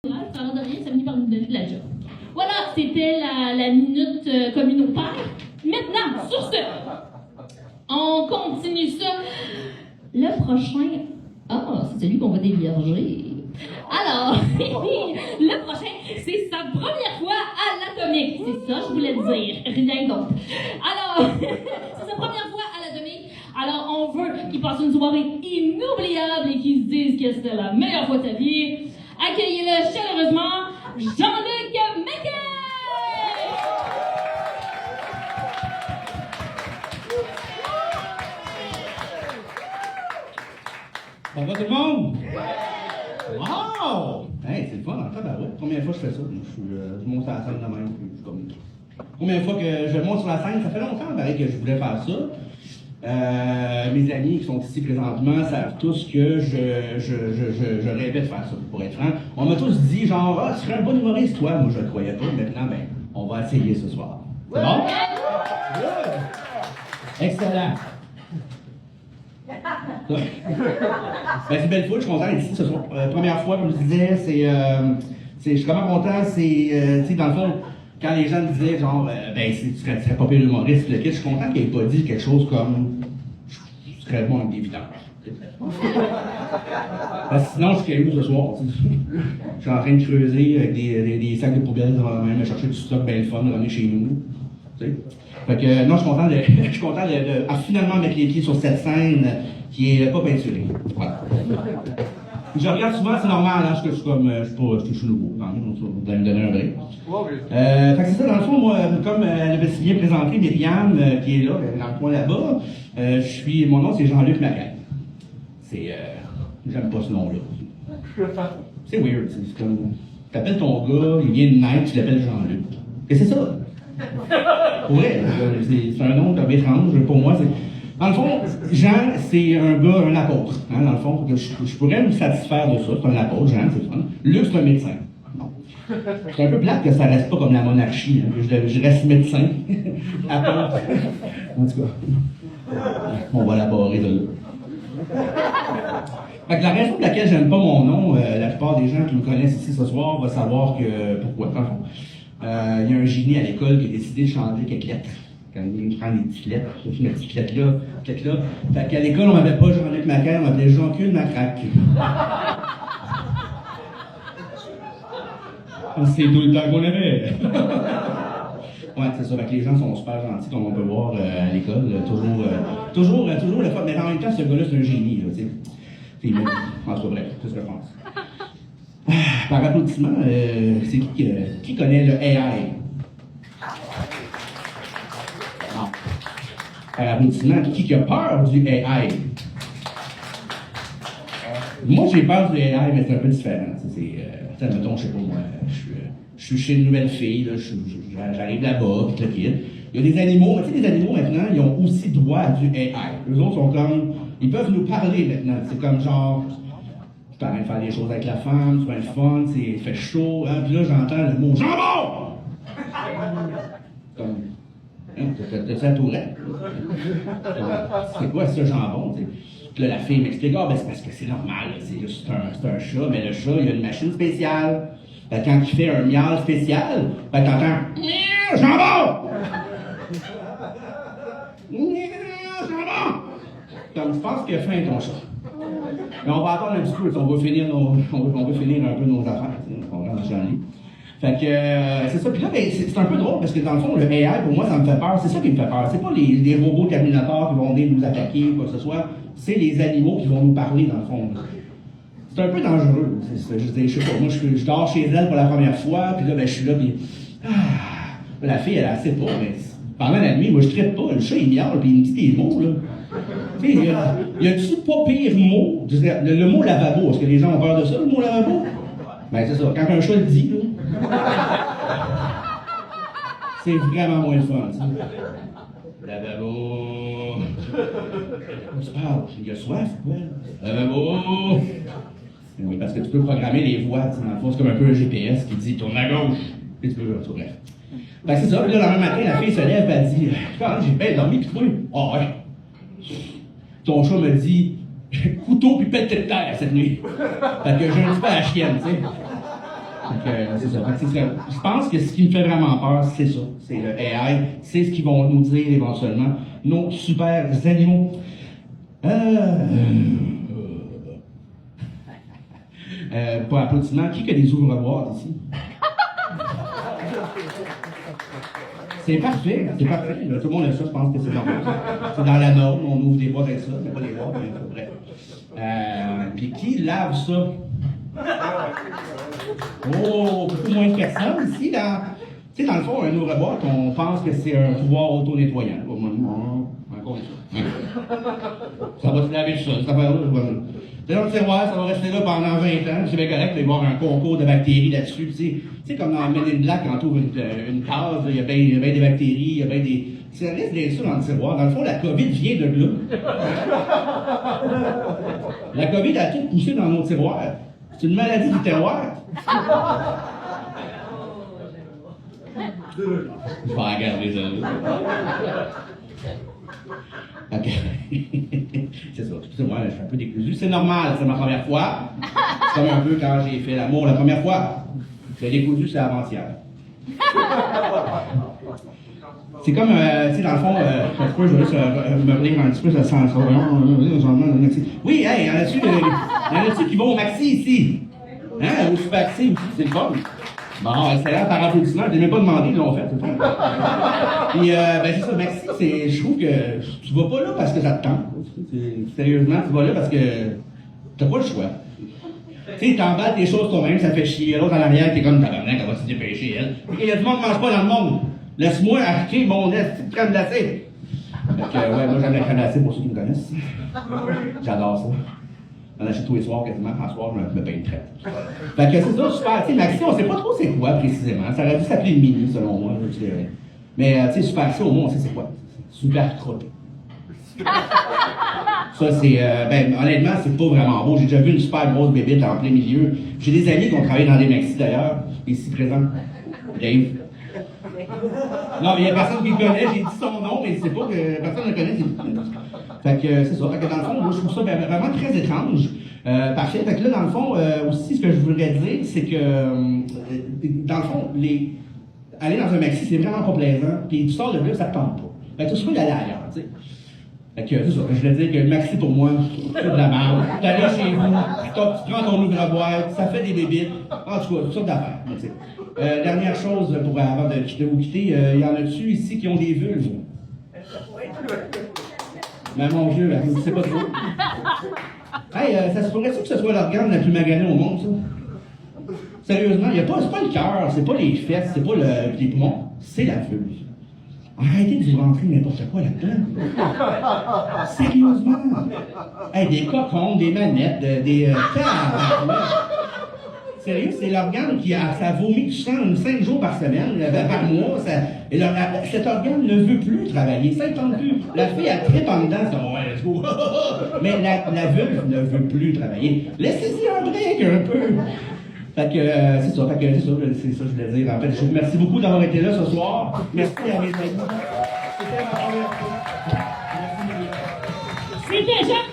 Ça a l'air de rien, ça finit par nous donner de la job. Voilà, c'était la minute communautaire. Maintenant, sur ce, on continue ça. Le prochain... Ah, c'est celui qu'on va dévierger. Alors, le prochain, c'est sa première fois à l'Atomique. C'est ça, je voulais dire. Rien d'autre. Alors, c'est sa première fois à l'Atomique. Alors, on veut qu'il passe une soirée inoubliable et qu'il se dise que c'était la meilleure fois de sa vie. Accueillez-le chaleureusement, Jean-Luc Maquet! Ça va tout le monde? Wow! Hey, c'est le fun, en tabarouette. Première fois que je fais ça. Je monte sur la scène de même. Première fois que je monte sur la scène, ça fait longtemps pareil, que je voulais faire ça. Mes amis qui sont ici présentement savent tous que je rêvais de faire ça, pour être franc. On m'a tous dit genre, ah, tu serais un bon humoriste, toi. Moi, je le croyais pas. Maintenant, ben, on va essayer ce soir. C'est bon? Excellent. Ben, c'est belle fois, je suis content d'être ici ce soir. Première fois, comme je disais, je suis vraiment content. Tu sais, dans le fond, quand les gens me disaient, genre, ben, tu serais pas pire humoriste, je suis content qu'il n'ait pas dit quelque chose comme, je serais bon avec des vidanges. Parce que sinon, je serais où ce soir? Je suis en train de creuser avec des sacs de poubelles devant la main, chercher du stock bien le fun, de ramener chez nous. T'sais. Fait que, non, je suis content de finalement mettre les pieds sur cette scène qui est pas peinturée. Voilà. Je regarde souvent, c'est normal, hein, je suis nouveau, vous allez me donner un break. Fait que c'est ça, dans le fond, moi, comme elle avait si bien présenté Myriam, qui est là, dans le coin là-bas, mon nom c'est Jean-Luc Maquet. J'aime pas ce nom-là. C'est weird, c'est comme, t'appelles ton gars, il vient de naître, tu l'appelles Jean-Luc. Et c'est ça. Pour vrai, c'est un nom comme étrange pour moi. Dans le fond, Jean, c'est un gars, un apôtre. Hein, dans le fond, je pourrais me satisfaire de ça. C'est un apôtre, Jean, c'est fun. Luc, c'est un médecin. Bon. C'est un peu plate que ça reste pas comme la monarchie. Hein, je reste médecin. Apôtre. En tout cas, on va l'aborder de là. Fait que la raison pour laquelle j'aime pas mon nom, la plupart des gens qui me connaissent ici ce soir vont savoir que pourquoi. Il y a un génie à l'école qui a décidé de changer quelques lettres. Quand il prend des petites lettres, je fais mes petites lettres là, peut-être là. Fait qu'à l'école, on m'appelait pas Jean-Luc Maquet, on m'appelait Jean-Cul Macraque. C'est tout le temps qu'on avait. Ouais, c'est ça. Fait que les gens sont super gentils, comme on peut voir à l'école. Toujours le fun. Mais en même temps, ce gars-là, c'est un génie, là, tu sais. En tout cas, bref, c'est ce que je pense. Par applaudissement, c'est qui connaît le AI? Non. Par applaudissement, qui a peur du AI? Moi, j'ai peur du AI, mais c'est un peu différent. Mettons, je sais pas moi, je suis chez une nouvelle fille, là, j'arrive là-bas, puis le kid. Il y a des animaux, mais tu sais, les animaux maintenant, ils ont aussi droit à du AI. Eux autres sont comme, ils peuvent nous parler maintenant. C'est comme genre, je suis en train de faire des choses avec la femme, c'est bien le fun, il fait chaud, hein, puis là j'entends le mot jambon! Comme, hein, t'as la tourette? C'est quoi ce jambon? T'sais? Puis là la fille m'explique, ah ben c'est parce que c'est normal, c'est un chat, mais le chat, il a une machine spéciale. Fait quand il fait un miaule spécial, fait t'entends, jambon! Jambon! Comme je pense qu'il a faim ton chat. Mais on va attendre un petit peu, on va finir un peu nos affaires, on rentre dans le lit. Fait que, c'est ça. Puis là, ben, c'est un peu drôle parce que dans le fond, le AI, pour moi, ça me fait peur. C'est ça qui me fait peur. C'est pas les robots Terminator qui vont venir nous attaquer ou quoi que ce soit. C'est les animaux qui vont nous parler, dans le fond. C'est un peu dangereux. Je sais pas, moi, je dors chez elle pour la première fois, puis là, ben, je suis là, puis la fille, elle a assez pas, mais pendant la nuit, moi, je traite pas. Le chat, il miaule, puis il me dit des mots, là. Tu sais, y a-tu pas pire mot? Le mot lavabo, est-ce que les gens ont peur de ça, le mot lavabo? Ben, c'est ça. Quand un chat le dit, là, c'est vraiment moins le fun, ça. Lavabo. Tu parles, il a soif, quoi? Lavabo. Oui, parce que tu peux programmer les voix, dans le fond, c'est comme un peu un GPS qui dit tourne à gauche. Et tu peux, en tout cas, bref. Ben, c'est ça, puis là, le lendemain matin, la fille se lève, elle dit, j'ai bien dormi, puis toi? Ah, ouais. Ton chat me dit, couteau puis pète de terre cette nuit. Fait que j'ai un petit peu à la chienne, tu sais. C'est ça. Je pense que ce qui me fait vraiment peur, c'est ça. C'est le AI. C'est ce qu'ils vont nous dire éventuellement. Nos super animaux. Pour applaudissements, qui a des ouvre-boîtes ici? C'est parfait, c'est parfait. Là, tout le monde a ça, je pense que c'est normal. C'est dans la norme, on ouvre des boîtes avec ça, mais pas des boîtes, mais bref. Puis qui lave ça? Oh, beaucoup moins de personnes ici. Tu sais, dans le fond, un ouvre-boîte, on pense que c'est un pouvoir auto-nettoyant. Encore une fois. Ça va se laver tout seul, cette affaire-là. C'est dans le tiroir, ça va rester là pendant 20 ans. C'est bien correct, il va y avoir un concours de bactéries là-dessus. Tu sais, comme dans Men in Black, quand on ouvre une case, il y a bien des bactéries, il y a bien des. Ça risque d'être ça dans le tiroir. Dans le fond, la COVID vient de là. La COVID a tout poussé dans nos tiroirs. C'est une maladie du terroir. Je vais regarder ça. Ok. C'est ça. Excusez-moi, je suis un peu décousu. C'est normal, c'est ma première fois. C'est comme un peu quand j'ai fait l'amour la première fois. J'ai décousu, c'est avant-hier. C'est comme, tu sais, dans le fond, je vais juste me relire un petit peu, ça sent ça. Oui, hey, y en a-tu qui vont au Maxi ici? Hein, au Super-Maxi aussi, c'est le fun. Bon, excellent, par applaudissement, je n'ai même pas demandé, ils l'ont fait, c'est le fun. Puis, ben c'est ça, Maxi, je trouve que tu vas pas là parce que ça te tente. Sérieusement, tu vas là parce que t'as pas le choix. Tu sais, t'emballes tes choses toi-même, ça fait chier. L'autre en arrière, t'es comme tabarnak, elle va se dépêcher, elle. Et il y a du monde qui mange pas dans le monde. Laisse-moi acheter mon crème glacée. Fait que, ouais, moi j'aime la crème glacée pour ceux qui me connaissent. J'adore ça. J'en achète tous les soirs quasiment. En soir, je me paye une traite. Fait que c'est ça, super. Tu sais, Maxi, on sait pas trop c'est quoi précisément. Ça aurait dû s'appeler Mini, selon moi, je dirais. Mais, tu sais, Super C, au moins, on sait c'est quoi. Super crotte. Ça, c'est. Ben, honnêtement, c'est pas vraiment beau. J'ai déjà vu une super grosse bébite en plein milieu. J'ai des amis qui ont travaillé dans des Maxi d'ailleurs, ici présents. Dave. Non, mais il y a personne qui le connaît. J'ai dit son nom, mais c'est pas que personne ne le connaît. Fait que c'est ça. Fait que dans le fond, moi, je trouve ça vraiment très étrange. Parfait. Fait que là, dans le fond, aussi, ce que je voudrais dire, c'est que, dans le fond, aller dans un Maxi, c'est vraiment pas plaisant. Puis tu sors de là, ça te tente pas. Fait que tu peux y aller ailleurs, tu sais. Fait que c'est ça. Je voulais dire que le Maxi, pour moi, c'est de la merde. T'allais chez vous, tu prends ton ouvre-boîte, ça fait des bébites. En tout cas, toutes sortes d'affaires. Dernière chose, avant de vous quitter, y en a-tu ici qui ont des vulves? Mais mon Dieu, je sais pas trop. Hey, ça se pourrait-tu que ce soit l'organe le plus magané au monde, ça? Sérieusement, c'est pas le cœur, c'est pas les fesses, c'est pas les poumons, c'est la vulve. Arrêtez de vous rentrer n'importe quoi là-dedans. Sérieusement. Hey, des cocons, des manettes, des... Sérieux, c'est l'organe qui ça vomit du sang 5 jours par semaine, par mois. Cet organe ne veut plus travailler, ça ne tente plus. La fille, elle tripe en dedans, c'est ouais, let's go. Mais la vulve ne veut plus travailler. Laissez-y un break un peu. Fait que c'est ça, c'est ça que je voulais dire. En fait, je vous remercie beaucoup d'avoir été là ce soir. Merci à mes amis. C'était ma première fois. Merci, Maria. C'était Jean.